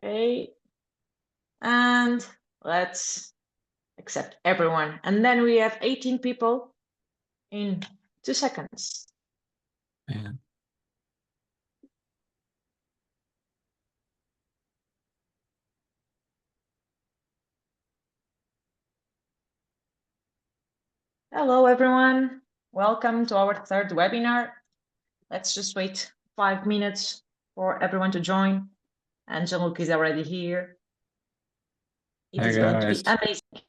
Okay. And let's accept everyone. And then we have 18 people in 2 seconds. Yeah. Hello, everyone. Welcome to our third webinar. Let's just wait 5 minutes for everyone to join. And Gianluca is already here. It is going to be amazing.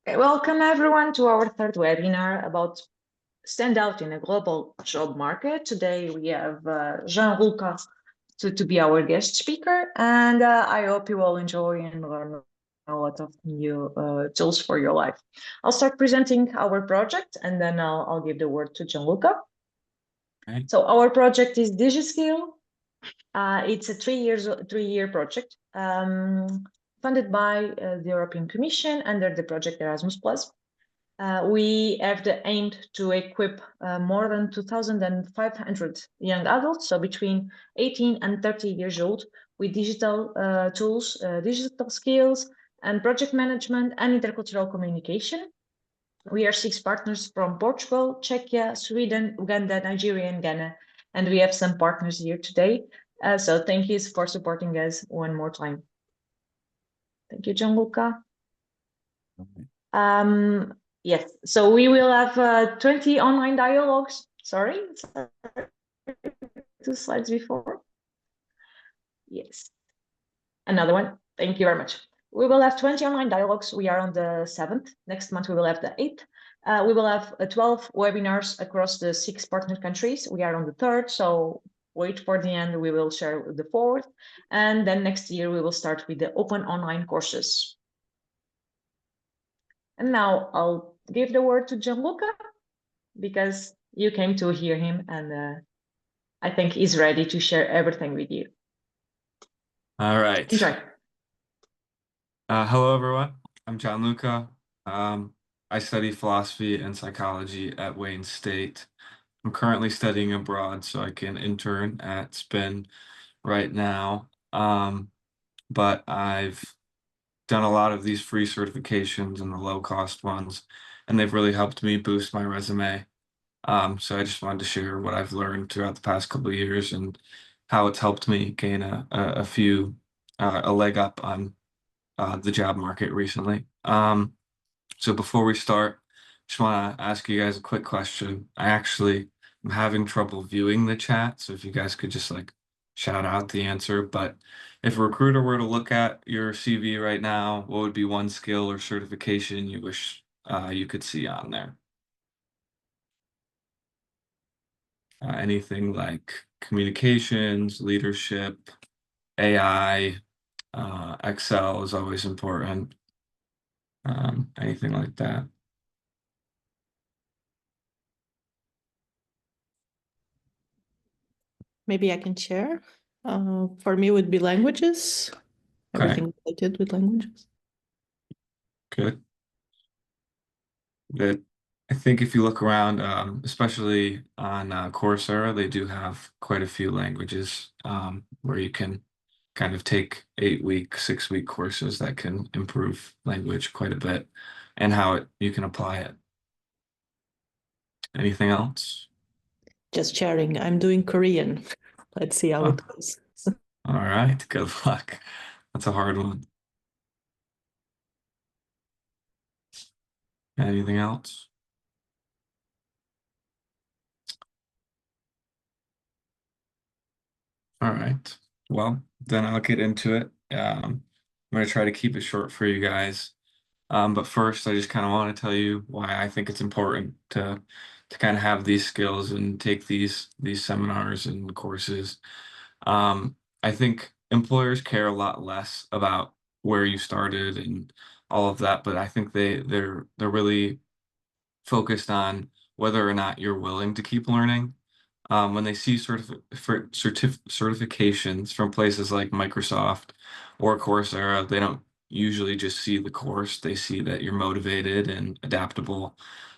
Okay, welcome everyone to our third webinar about stand out in a global job market. Today we have Gianluca to be our guest speaker, and I hope you all enjoy and learn a lot of new tools for your life. I'll start presenting our project, and then I'll give the word to Gianluca. Okay. So our project is DigiSkill. It's a three-year project funded by the European Commission under the project Erasmus+. We have the aim to equip more than 2,500 young adults, so between 18 and 30 years old, with digital tools, digital skills, and project management and intercultural communication. We are 6 partners from Portugal, Czechia, Sweden, Uganda, Nigeria, and Ghana, and we have some partners here today. So thank you for supporting us one more time. Thank you, Gianluca. Okay. Yes, so we will have 20 online dialogues. Sorry, 2 slides before. Yes, another one. Thank you very much. We will have 20 online dialogues. We are on the 7th. Next month, we will have the 8th. We will have 12 webinars across the 6 partner countries. We are on the 3rd, so wait for the end. We will share the 4th. And then next year, we will start with the open online courses. And now I'll give the word to Gianluca, because you came to hear him, and I think he's ready to share everything with you. All right. Enjoy. Hello, everyone. I'm Gianluca. I study philosophy and psychology at Wayne State. I'm currently studying abroad, so I can intern at Spin right now. But I've done a lot of these free certifications and the low-cost ones, and they've really helped me boost my resume. So I just wanted to share what I've learned throughout the past couple of years and how it's helped me gain a leg up on the job market recently. So before we start, just want to ask you guys a quick question. I actually am having trouble viewing the chat, so if you guys could just like shout out the answer. But if a recruiter were to look at your CV right now, what would be one skill or certification you wish you could see on there? Anything like communications, leadership, AI, Excel is always important. Anything like that. Maybe I can share. For me, would be languages. Okay. Everything related with languages. Good. That I think if you look around, especially on Coursera, they do have quite a few languages where you can kind of take 8-week, 6-week courses that can improve language quite a bit and how you can apply it. Anything else? Just sharing. I'm doing Korean. Let's see how it goes. All right, good luck. That's a hard one. Anything else? All right. Well, then I'll get into it. I'm going to try to keep it short for you guys. But first, I just kind of want to tell you why I think it's important to kind of have these skills and take these seminars and courses. I think employers care a lot less about where you started and all of that, but I think they're really focused on whether or not you're willing to keep learning. When they see certifications from places like Microsoft or Coursera, they don't usually just see the course. They see that you're motivated and adaptable,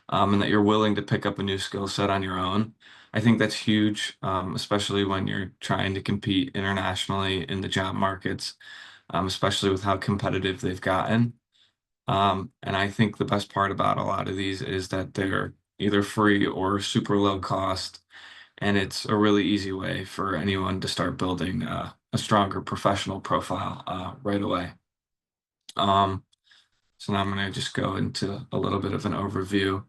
and that you're willing to pick up a new skill set on your own. I think that's huge, especially when you're trying to compete internationally in the job markets, especially with how competitive they've gotten. And I think the best part about a lot of these is that they're either free or super low cost. And it's a really easy way for anyone to start building a stronger professional profile right away. So now I'm going to just go into a little bit of an overview.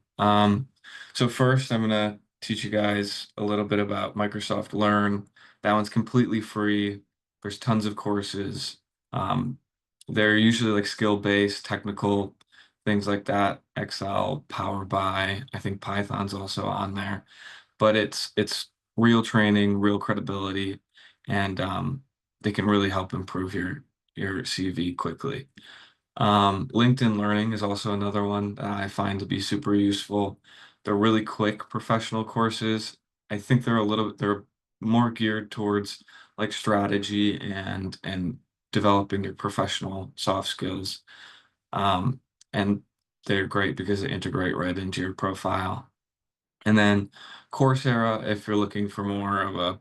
So first, I'm going to teach you guys a little bit about Microsoft Learn. That one's completely free. There's tons of courses. They're usually like skill-based, technical, things like that. Excel, Power BI. I think Python's also on there. But it's real training, real credibility, and they can really help improve your CV quickly. LinkedIn Learning is also another one that I find to be super useful. They're really quick professional courses. I think they're more geared towards like strategy and developing your professional soft skills. And they're great because they integrate right into your profile. And then Coursera, if you're looking for more of a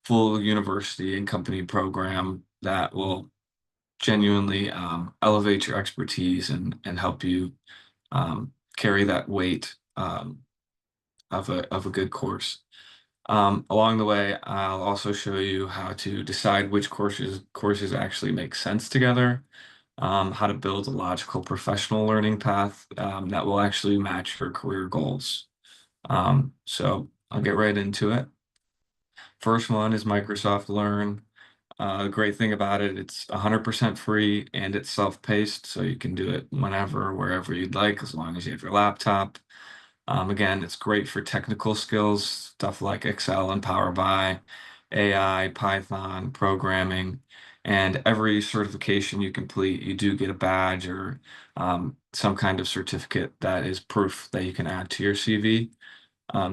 full university and company program that will genuinely elevate your expertise and help you carry that weight of a good course. Along the way, I'll also show you how to decide which courses actually make sense together. how to build a logical professional learning path that will actually match your career goals. So I'll get right into it. First one is Microsoft Learn. The great thing about it, it's 100% free and it's self-paced, so you can do it whenever, wherever you'd like, as long as you have your laptop. Again, it's great for technical skills, stuff like Excel and Power BI, AI, Python, programming, and every certification you complete, you do get a badge or some kind of certificate that is proof that you can add to your CV.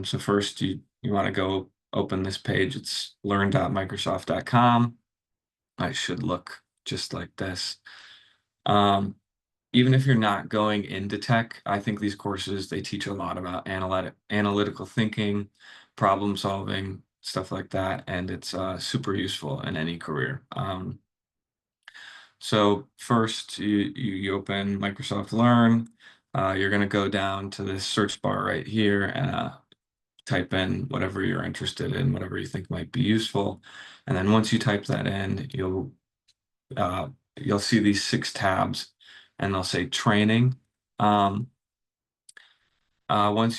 So first, you want to go open this page. It's learn.microsoft.com. I should look just like this. Even if you're not going into tech, I think these courses, they teach a lot about analytical thinking, problem solving, stuff like that, and it's super useful in any career. So first, you open Microsoft Learn. You're going to go down to this search bar right here and type in whatever you're interested in, whatever you think might be useful. And then once you type that in, you'll see these 6 tabs and they'll say training. Once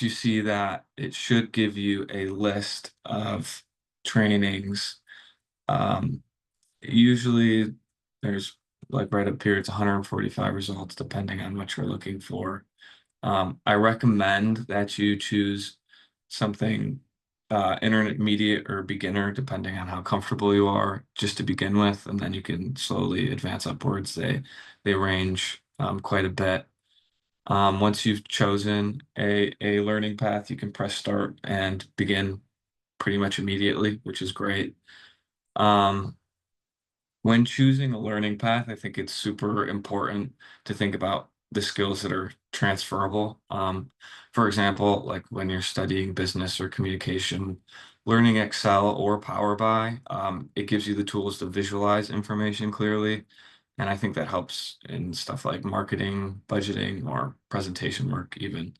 you see that, it should give you a list of trainings. Usually there's, like right up here, it's 145 results depending on what you're looking for. I recommend that you choose something intermediate or beginner, depending on how comfortable you are, just to begin with, and then you can slowly advance upwards. They range quite a bit. Once you've chosen a learning path, you can press start and begin pretty much immediately, which is great. When choosing a learning path, I think it's super important to think about the skills that are transferable. For example, like when you're studying business or communication, learning Excel or Power BI, it gives you the tools to visualize information clearly. And I think that helps in stuff like marketing, budgeting, or presentation work even.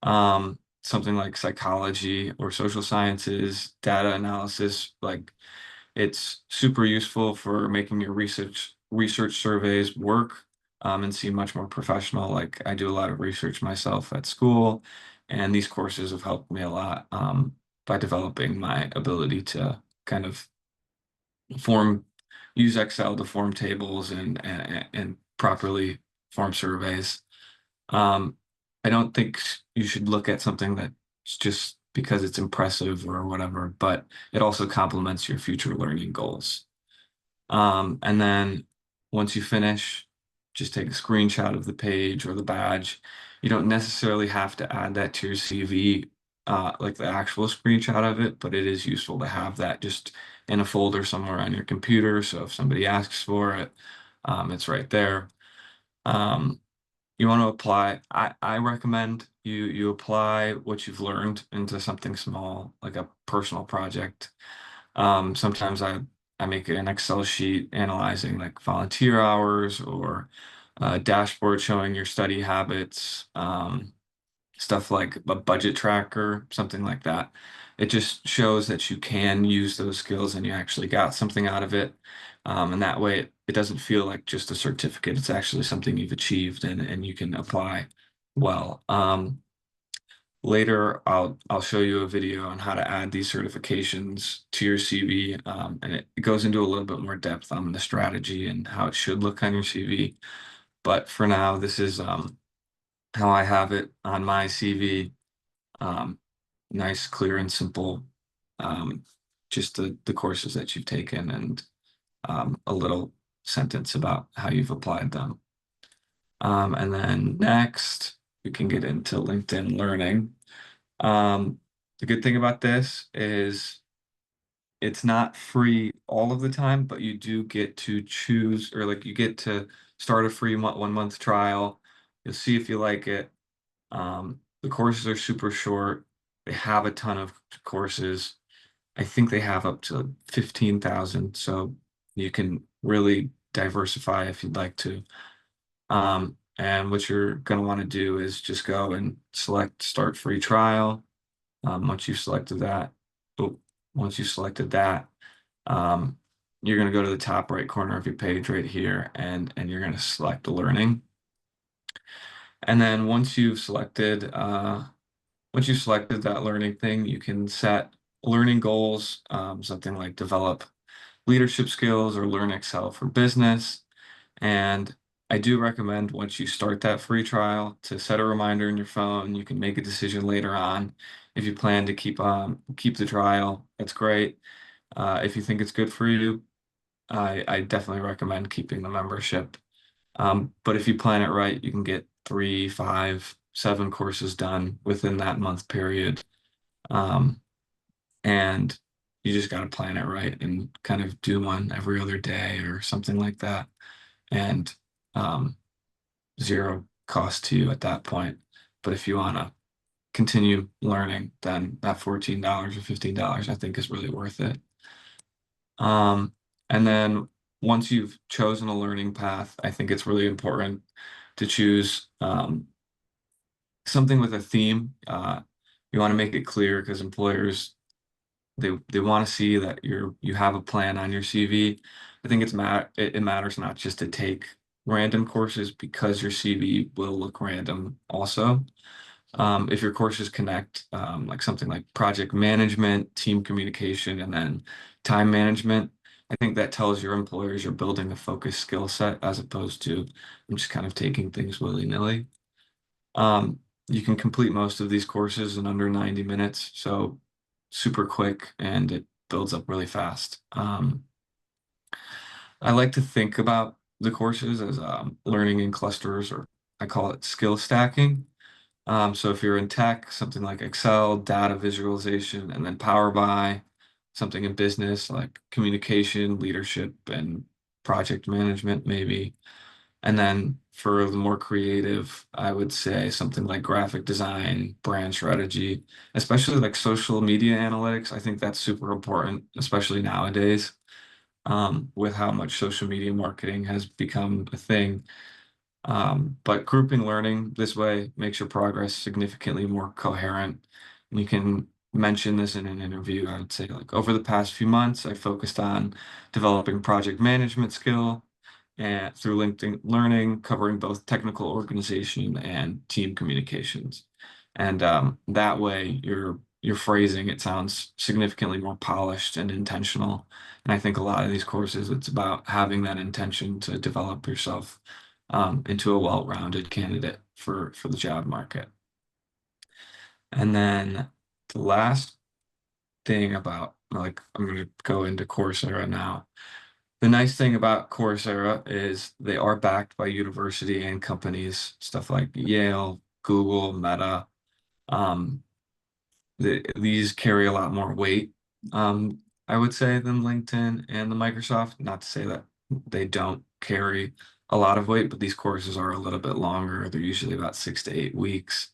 Something like psychology or social sciences, data analysis, like it's super useful for making your research surveys work and seem much more professional. Like I do a lot of research myself at school, and these courses have helped me a lot by developing my ability to kind of use Excel to form tables and properly form surveys. I don't think you should look at something that's just because it's impressive or whatever, but it also complements your future learning goals. And then once you finish, just take a screenshot of the page or the badge. You don't necessarily have to add that to your CV, like the actual screenshot of it, but it is useful to have that just in a folder somewhere on your computer. So if somebody asks for it, it's right there. You want to apply, I recommend you apply what you've learned into something small, like a personal project. Sometimes I make an Excel sheet analyzing like volunteer hours or a dashboard showing your study habits, stuff like a budget tracker, something like that. It just shows that you can use those skills and you actually got something out of it. And that way it doesn't feel like just a certificate. It's actually something you've achieved and you can apply well. Later, I'll show you a video on how to add these certifications to your CV, and it goes into a little bit more depth on the strategy and how it should look on your CV. But for now, this is how I have it on my CV. Nice, clear, and simple. Just the courses that you've taken and a little sentence about how you've applied them. And then next, we can get into LinkedIn Learning. The good thing about this is it's not free all of the time, but you do get to choose, or like you get to start a free 1 month trial. You'll see if you like it. The courses are super short. They have a ton of courses. I think they have up to 15,000, so you can really diversify if you'd like to. And what you're going to want to do is just go and select start free trial. Once you've selected that, um, you're going to go to the top right corner of your page right here, and you're going to select the learning. And then once you've selected that learning thing, you can set learning goals, something like develop leadership skills or learn Excel for business. And I do recommend once you start that free trial to set a reminder in your phone. You can make a decision later on. If you plan to keep the trial, that's great. If you think it's good for you, I definitely recommend keeping the membership. But if you plan it right, you can get 3, 5, 7 courses done within that month period. And you just got to plan it right and kind of do one every other day or something like that. And zero cost to you at that point. But if you want to continue learning, then that $14 or $15 I think is really worth it. And then once you've chosen a learning path, I think it's really important to choose something with a theme. You want to make it clear because employers, they want to see that you have a plan on your CV. I think it matters not just to take random courses because your CV will look random also. If your courses connect, like something like project management, team communication, and then time management, I think that tells your employers you're building a focused skill set as opposed to I'm just kind of taking things willy-nilly. You can complete most of these courses in under 90 minutes, so super quick and it builds up really fast. I like to think about the courses as learning in clusters, or I call it skill stacking. So if you're in tech, something like Excel, data visualization, and then Power BI, something in business like communication, leadership, and project management, maybe. And then for the more creative, I would say something like graphic design, brand strategy, especially like social media analytics. I think that's super important, especially nowadays, with how much social media marketing has become a thing. But grouping learning this way makes your progress significantly more coherent. And you can mention this in an interview. I would say, like, over the past few months, I focused on developing project management skill and through LinkedIn Learning, covering both technical organization and team communications. And that way, your phrasing, it sounds significantly more polished and intentional. And I think a lot of these courses, it's about having that intention to develop yourself into a well-rounded candidate for the job market. And then the last thing about, like, I'm going to go into Coursera now. The nice thing about Coursera is they are backed by university and companies, stuff like Yale, Google, Meta. These carry a lot more weight, I would say, than LinkedIn and the Microsoft. Not to say that they don't carry a lot of weight, but these courses are a little bit longer. They're usually about 6 to 8 weeks,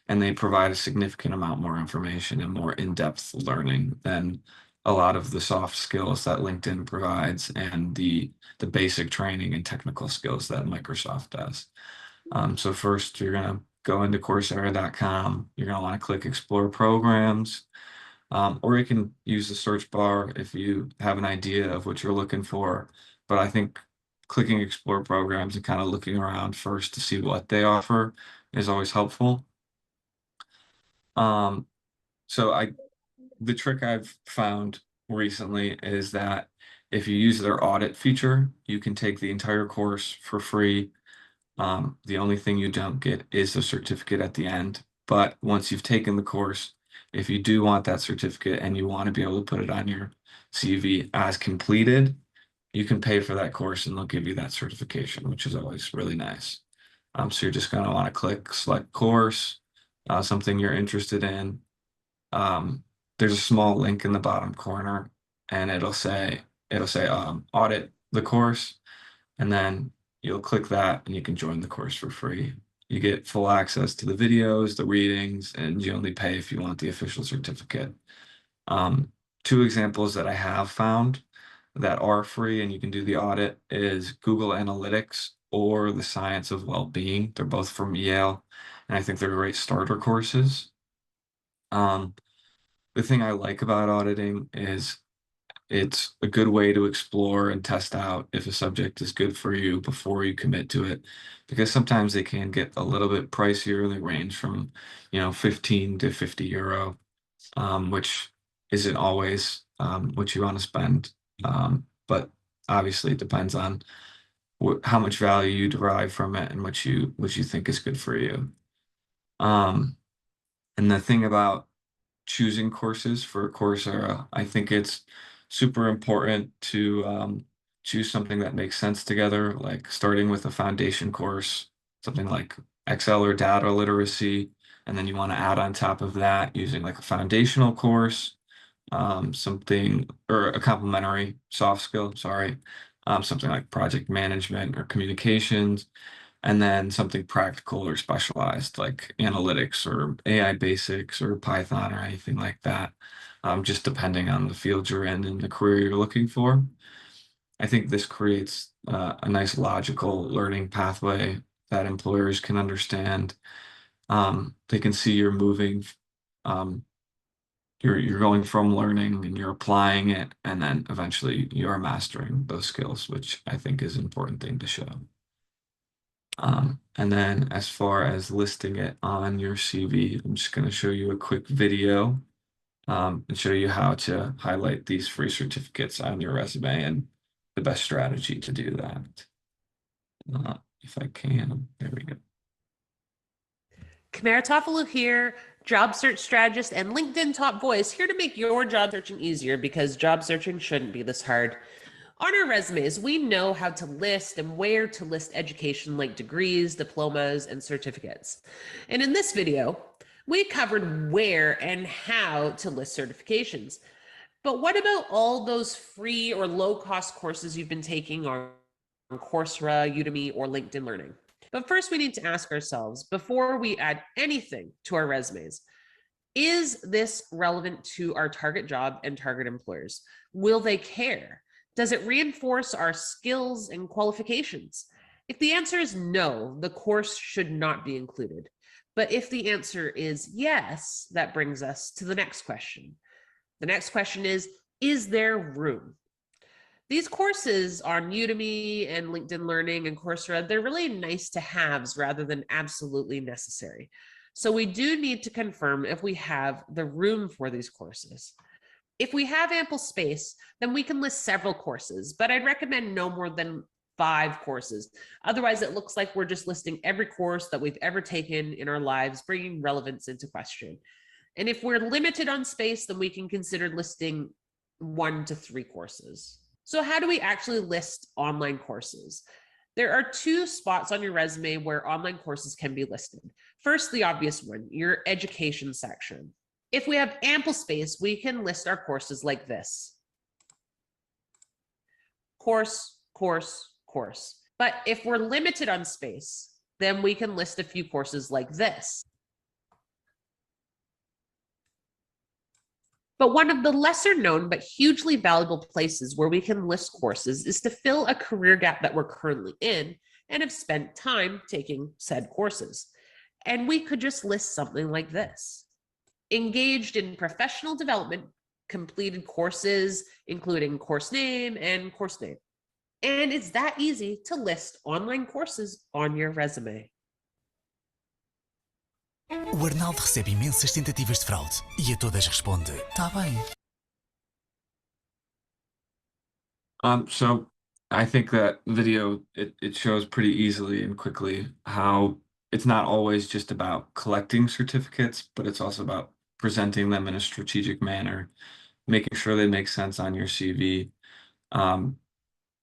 and they provide a significant amount more information and more in-depth learning than a lot of the soft skills that LinkedIn provides and the basic training and technical skills that Microsoft does. So first, you're going to go into Coursera.com. You're going to want to click Explore Programs, or you can use the search bar if you have an idea of what you're looking for. But I think clicking Explore Programs and kind of looking around first to see what they offer is always helpful. So the trick I've found recently is that if you use their audit feature, you can take the entire course for free. The only thing you don't get is the certificate at the end. But once you've taken the course, if you do want that certificate and you want to be able to put it on your CV as completed, you can pay for that course and they'll give you that certification, which is always really nice. So you're just going to want to click select course, something you're interested in. There's a small link in the bottom corner and it'll say audit the course, and then you'll click that and you can join the course for free. You get full access to the videos, the readings, and you only pay if you want the official certificate. 2 examples that I have found that are free and you can do the audit is Google Analytics or the Science of Wellbeing. They're both from Yale, and I think they're great starter courses. The thing I like about auditing is it's a good way to explore and test out if a subject is good for you before you commit to it, because sometimes they can get a little bit pricier. They range from, 15 to 50 euro, which isn't always what you want to spend. But obviously it depends on how much value you derive from it and what you think is good for you. And the thing about choosing courses for Coursera, I think it's super important to choose something that makes sense together, like starting with a foundation course, something like Excel or data literacy, and then you want to add on top of that using like a foundational course, something or a complementary soft skill, sorry, something like project management or communications, and then something practical or specialized like analytics or AI basics or Python or anything like that, just depending on the field you're in and the career you're looking for. I think this creates a nice logical learning pathway that employers can understand. They can see you're moving, um, you're going from learning and you're applying it, and then eventually you're mastering those skills, which I think is an important thing to show. And then as far as listing it on your CV, I'm just going to show you a quick video and show you how to highlight these free certificates on your resume and the best strategy to do that. If I can, there we go. Cavataio here, job search strategist and LinkedIn top voice, here to make your job searching easier, because job searching shouldn't be this hard. On our resumes, we know how to list and where to list education like degrees, diplomas, and certificates. And in this video, we covered where and how to list certifications. But what about all those free or low-cost courses you've been taking on Coursera, Udemy, or LinkedIn Learning? But first, we need to ask ourselves, before we add anything to our resumes, is this relevant to our target job and target employers? Will they care? Does it reinforce our skills and qualifications? If the answer is no, the course should not be included. But if the answer is yes, that brings us to the next question. The next question is there room? These courses on Udemy and LinkedIn Learning and Coursera, they're really nice to haves rather than absolutely necessary. So we do need to confirm if we have the room for these courses. If we have ample space, then we can list several courses, but I'd recommend no more than 5 courses. Otherwise, it looks like we're just listing every course that we've ever taken in our lives, bringing relevance into question. And if we're limited on space, then we can consider listing 1 to 3 courses. So how do we actually list online courses? There are 2 spots on your resume where online courses can be listed. First, the obvious one, your education section. If we have ample space, we can list our courses like this. Course, course, course. But if we're limited on space, then we can list a few courses like this. But one of the lesser known but hugely valuable places where we can list courses is to fill a career gap that we're currently in and have spent time taking said courses. And we could just list something like this. Engaged in professional development, completed courses, including course name and course name. And it's that easy to list online courses on your resume. O Arnaldo recebe imensas tentativas de fraude e a todas responde: "Tá bem." So I think that video, it shows pretty easily and quickly how it's not always just about collecting certificates, but it's also about presenting them in a strategic manner, making sure they make sense on your CV.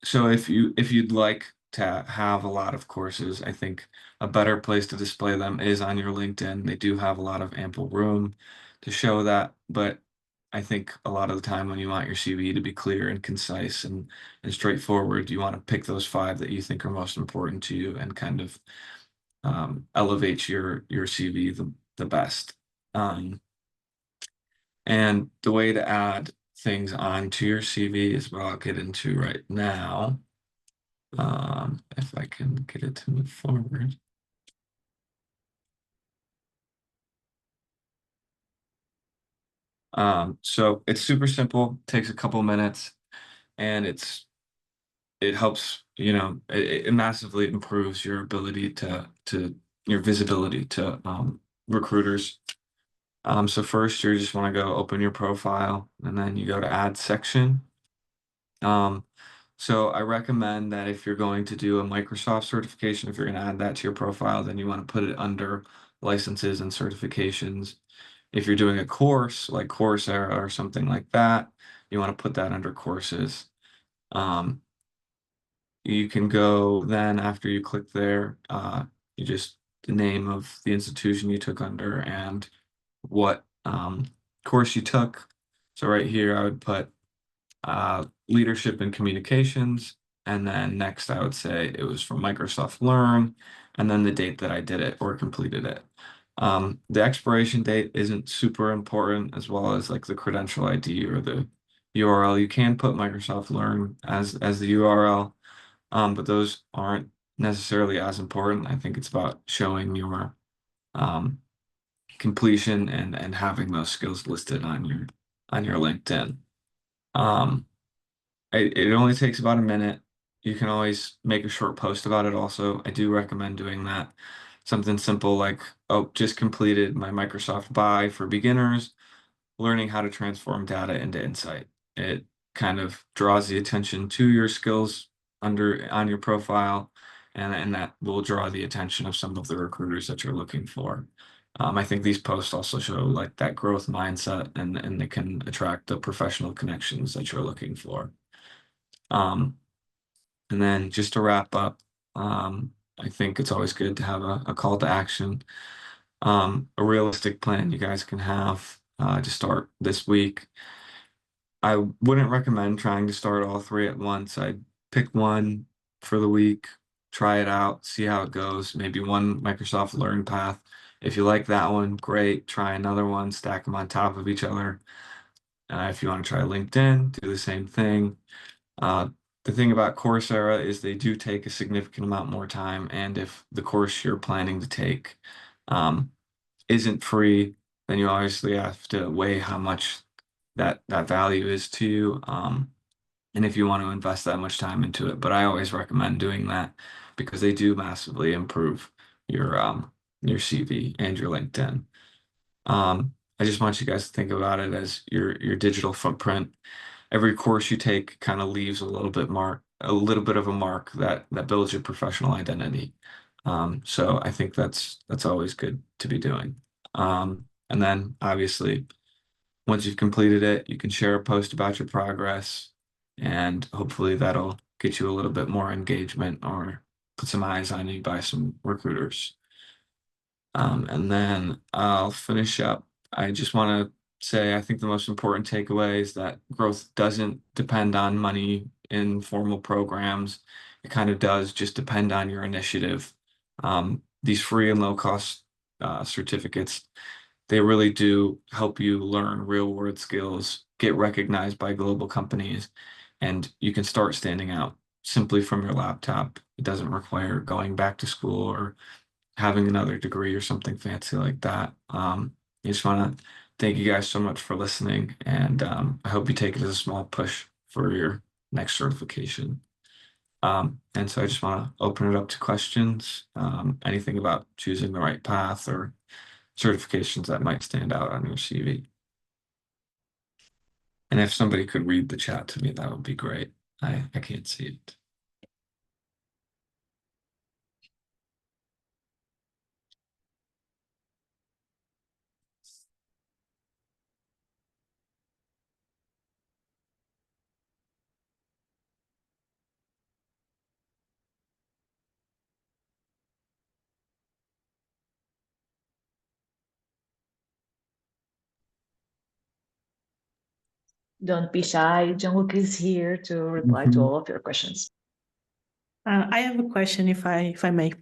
So if you'd like to have a lot of courses, I think a better place to display them is on your LinkedIn. They do have a lot of ample room to show that, but I think a lot of the time when you want your CV to be clear and concise and straightforward, you want to pick those 5 that you think are most important to you and kind of elevate your CV the best. And the way to add things onto your CV is what I'll get into right now. If I can get it to move forward. So it's super simple, takes a couple minutes, and it helps, it massively improves your ability to your visibility to recruiters. So first you just want to go open your profile, and then you go to add section. So I recommend that if you're going to do a Microsoft certification, if you're going to add that to your profile, then you want to put it under licenses and certifications. If you're doing a course like Coursera or something like that, you want to put that under courses. You can go then after you click there, you just the name of the institution you took under and what course you took. So right here, I would put leadership and communications. And then next, I would say it was from Microsoft Learn, and then the date that I did it or completed it. The expiration date isn't super important, as well as like the credential ID or the URL. You can put Microsoft Learn as the URL, but those aren't necessarily as important. I think it's about showing your completion and having those skills listed on your LinkedIn. It only takes about a minute. You can always make a short post about it also. I do recommend doing that. Something simple like, oh, just completed my Microsoft Buy for beginners, learning how to transform data into insight. It kind of draws the attention to your skills on your profile, and that will draw the attention of some of the recruiters that you're looking for. I think these posts also show like that growth mindset, and they can attract the professional connections that you're looking for. And then just to wrap up, I think it's always good to have a call to action, a realistic plan you guys can have to start this week. I wouldn't recommend trying to start all three at once. I'd pick one for the week, try it out, see how it goes. Maybe one Microsoft Learn path. If you like that one, great. Try another one, stack them on top of each other. If you want to try LinkedIn, do the same thing. The thing about Coursera is they do take a significant amount more time, and if the course you're planning to take isn't free, then you obviously have to weigh how much that value is to you, and if you want to invest that much time into it. But I always recommend doing that because they do massively improve your CV and your LinkedIn. I just want you guys to think about it as your digital footprint. Every course you take kind of leaves a little bit of a mark that builds your professional identity. So I think that's always good to be doing. And then obviously, once you've completed it, you can share a post about your progress, and hopefully that'll get you a little bit more engagement or put some eyes on you by some recruiters. And then I'll finish up. I just want to say I think the most important takeaway is that growth doesn't depend on money in formal programs. It kind of does just depend on your initiative. These free and low cost certificates, they really do help you learn real world skills, get recognized by global companies, and you can start standing out simply from your laptop. It doesn't require going back to school or having another degree or something fancy like that. I just want to thank you guys so much for listening, and I hope you take it as a small push for your next certification. And so I just want to open it up to questions, anything about choosing the right path or certifications that might stand out on your CV. And if somebody could read the chat to me, that would be great. I can't see it. Don't be shy. Gianluca is here to reply to all of your questions. I have a question, if I may.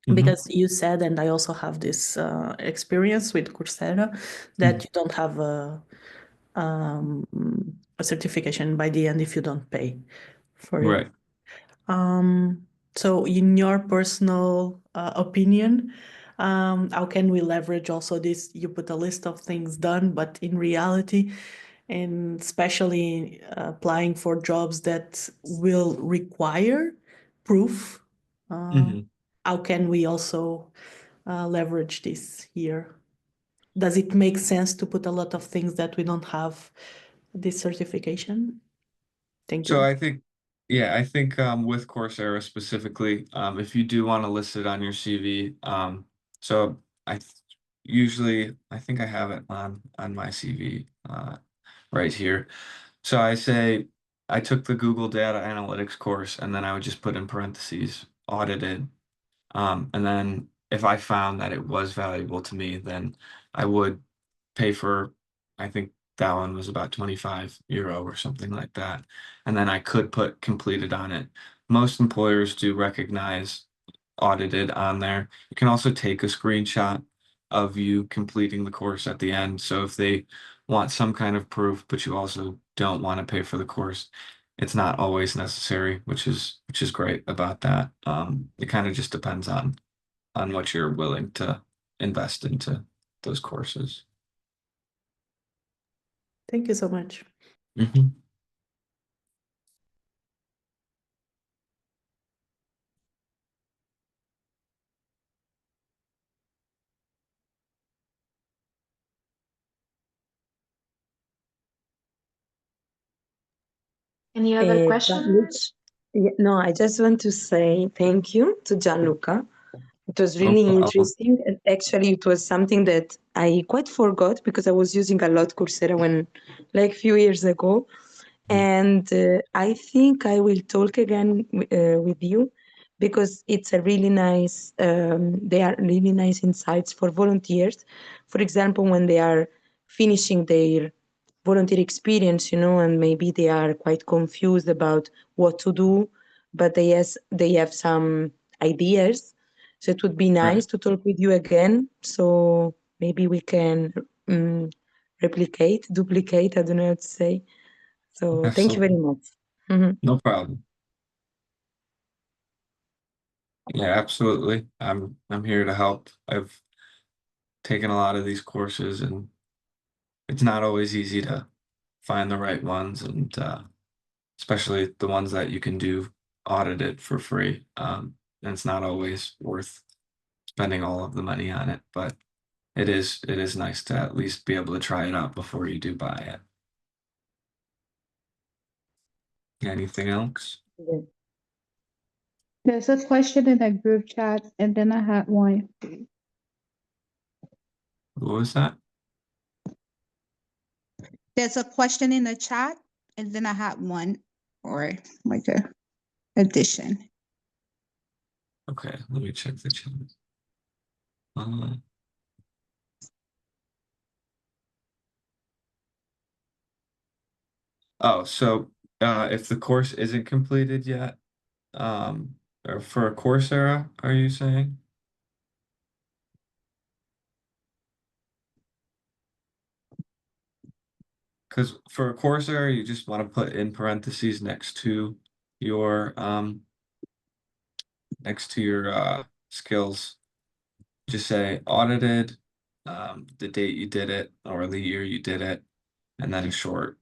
Because you said, and I also have this experience with Coursera, that you don't have a certification by the end if you don't pay for it. Right. So in your personal opinion, How can we leverage also this? You put a list of things done, but in reality, and especially applying for jobs that will require proof. Mhm. How can we also leverage this here? Does it make sense to put a lot of things that we don't have this certification? Thank So you. I think, yeah, I think with Coursera specifically, if you do want to list it on your CV, so usually I think I have it on my CV right here. So I say I took the Google Data Analytics course, and then I would just put in parentheses audited. And then if I found that it was valuable to me, then I would pay for, I think that one was about €25 or something like that. And then I could put completed on it. Most employers do recognize audited on there. You can also take a screenshot of you completing the course at the end. So if they want some kind of proof, but you also don't want to pay for the course, it's not always necessary, which is great about that. It kind of just depends on what you're willing to invest into those courses. Thank you so much. Mhm. Any other Gianluca, questions? no, I just want to say thank you to Gianluca. It was No really problem. interesting. And actually, it was something that I quite forgot because I was using a lot Coursera like few years ago. And I think I will talk again with you because it's a really nice, they are really nice insights for volunteers. For example, when they are finishing their volunteer experience, and maybe they are quite confused about what to do, but they have some ideas. So it would be nice Right. to talk with you again. So maybe we can duplicate, I don't know how to say. So thank you very Absolutely. much. Mhm. No problem. Yeah, absolutely. I'm here to help. I've taken a lot of these courses, and it's not always easy to find the right ones, and especially the ones that you can do audited for free. And it's not always worth spending all of the money on it, but it is nice to at least be able to try it out before you do buy it. Anything else? Yeah. There's a question in the group chat, and then I had one. What was that? There's a question in the chat, and then I had one, or like a addition. Okay, let me check the chat. So if the course isn't completed yet, or for a Coursera, are you saying? Because for a Coursera, you just want to put in parentheses next to your skills. Just say audited, the date you did it or the year you did it, and then a short,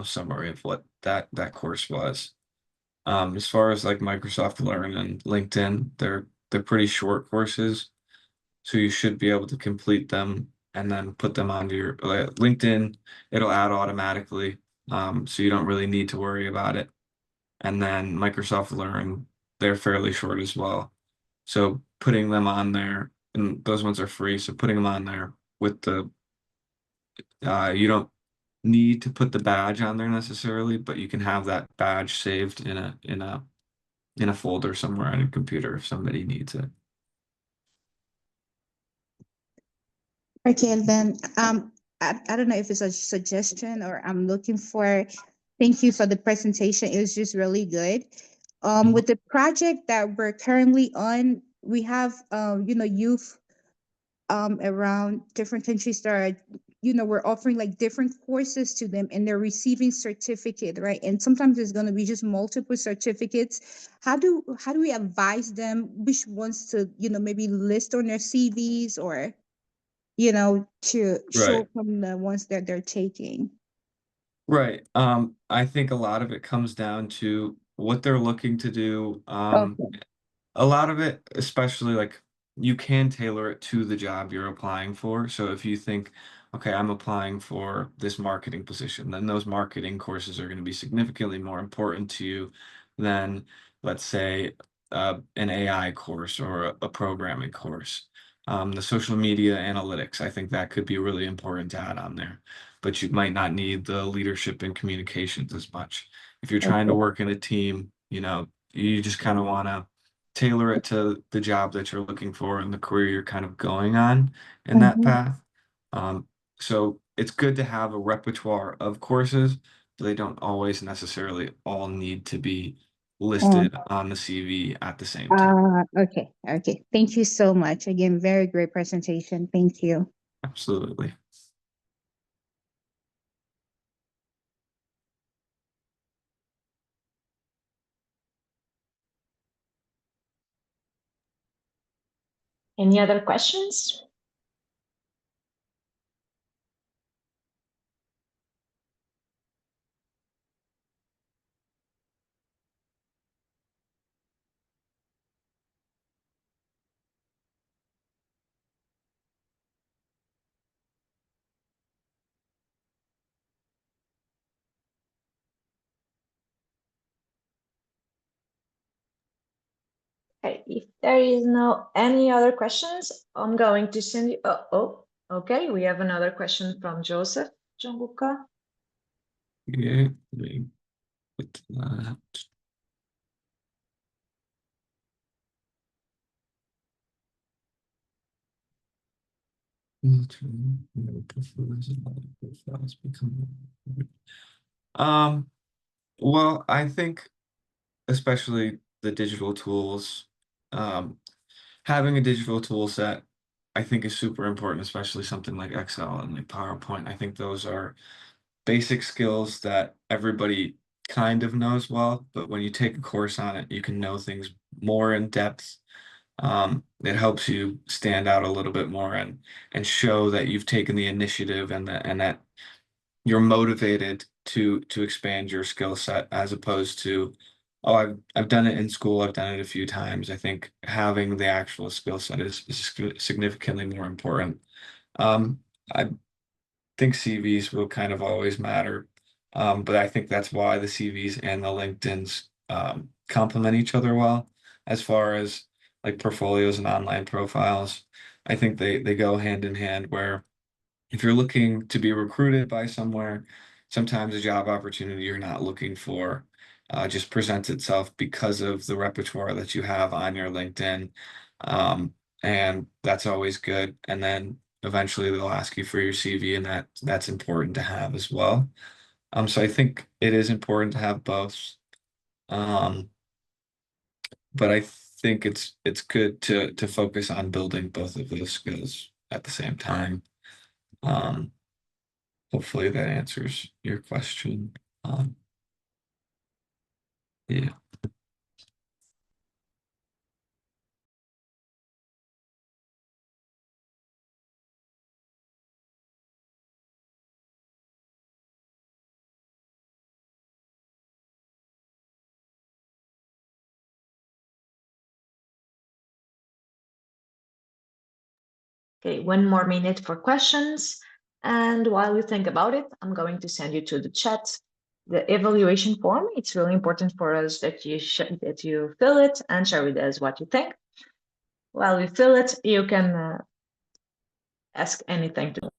summary of what that course was. As far as like Microsoft Learn and LinkedIn, they're pretty short courses, so you should be able to complete them and then put them onto your LinkedIn. It'll add automatically, so you don't really need to worry about it. And then Microsoft Learn, they're fairly short as well. So putting them on there, and those ones are free. So putting them on there with you don't need to put the badge on there necessarily, but you can have that badge saved in a folder somewhere on your computer if somebody needs it. Okay, and then I don't know if it's a suggestion or I'm looking for. Thank you for the presentation. It was just really good. With the project that we're currently on, we have youth around different countries that are we're offering like different courses to them and they're receiving certificate, right? And sometimes it's going to be just multiple certificates. How do we advise them which ones to, maybe list on their CVs or, to show Right. from the ones that they're taking? Right. I think a lot of it comes down to what they're looking to do. Okay. A lot of it, especially like you can tailor it to the job you're applying for. So if you think, okay, I'm applying for this marketing position, then those marketing courses are going to be significantly more important to you than, let's say, an AI course or a programming course. The social media analytics, I think that could be really important to add on there, but you might not need the leadership and communications as much. If you're trying to Okay. work in a team, you just kind of want to tailor it to the job that you're looking for and the career you're kind of going on in that Mhm. path. So it's good to have a repertoire of courses, but they don't always necessarily all need to be listed on the CV at the same time. Okay. Okay. Thank you so much. Again, very great presentation. Thank you. Absolutely. Any other questions? Okay, if there is no any other questions, I'm going to send you. Okay, we have another question from Joseph Gianluca. Yeah, let me put that. Well, I think especially the digital tools, um, having a digital tool set, I think is super important, especially something like Excel and like PowerPoint. I think those are basic skills that everybody kind of knows well, but when you take a course on it, you can know things more in depth. It helps you stand out a little bit more and show that you've taken the initiative and that you're motivated to expand your skill set as opposed to, oh, I've done it in school, I've done it a few times. I think having the actual skill set is significantly more important. I think CVs will kind of always matter, but I think that's why the CVs and the LinkedIn's complement each other well as far as like portfolios and online profiles. I think they go hand in hand where if you're looking to be recruited by somewhere, sometimes a job opportunity you're not looking for just presents itself because of the repertoire that you have on your LinkedIn. And that's always good. And then eventually they'll ask you for your CV, and that's important to have as well. So I think it is important to have both. Um, but I think it's good to focus on building both of those skills at the same time. Um, Hopefully that answers your question. Um, yeah. Okay, 1 more minute for questions. And while you think about it, I'm going to send you to the chat the evaluation form. It's really important for us that you fill it and share with us what you think. While you fill it, you can ask anything to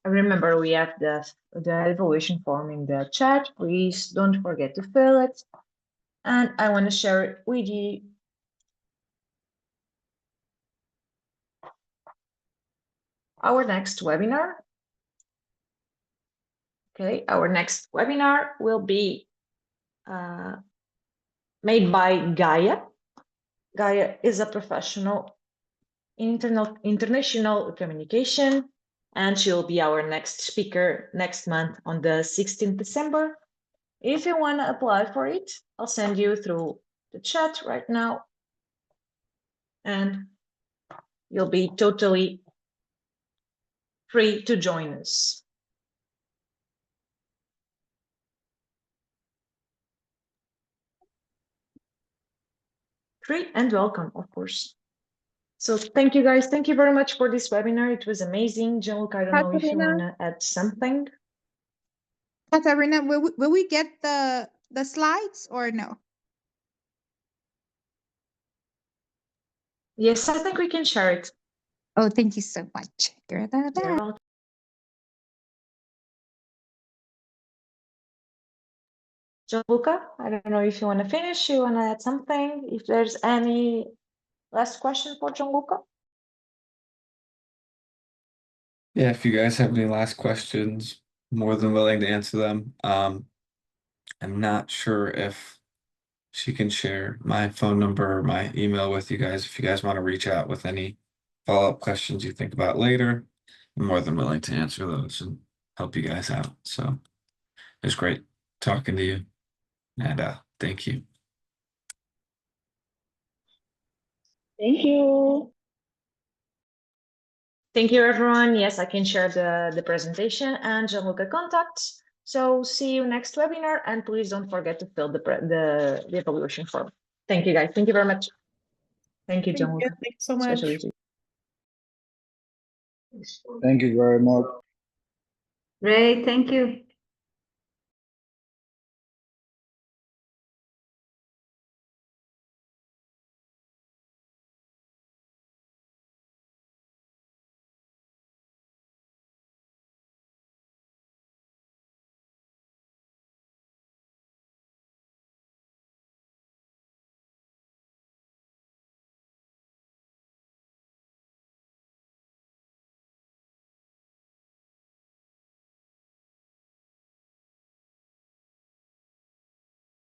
Remember, we have the evaluation form in the chat. Please don't forget to fill it. And I want to share it with you. Our next webinar. Okay, our next webinar will be made by Gaia. Gaia is a professional in international communication, and she'll be our next speaker next month on the 16th December. If you want to apply for it, I'll send you through the chat right now, and you'll be totally free to join us. Free and welcome, of course. So thank you guys. Thank you very much for this webinar. It was amazing. Gianluca, I don't know if you want to add something. Katarina, will we get the slides or no? Yes, I think we can share it. Oh, thank you so much. You're welcome. Gianluca, I don't know if you want to finish, you want to add something, if there's any last question for Gianluca. Yeah, if you guys have any last questions, more than willing to answer them. I'm not sure if she can share my phone number or my email with you guys. If you guys want to reach out with any follow-up questions you think about later, I'm more than willing to answer those and help you guys out. So it was great talking to you, and thank you. Thank you. Thank you, everyone. Yes, I can share the presentation and Gianluca contacts. So see you next webinar, and please don't forget to fill the evaluation form. Thank you, guys. Thank you very much. Thank you, Gianluca. Thank you so much. Thank you very much. Great, thank you.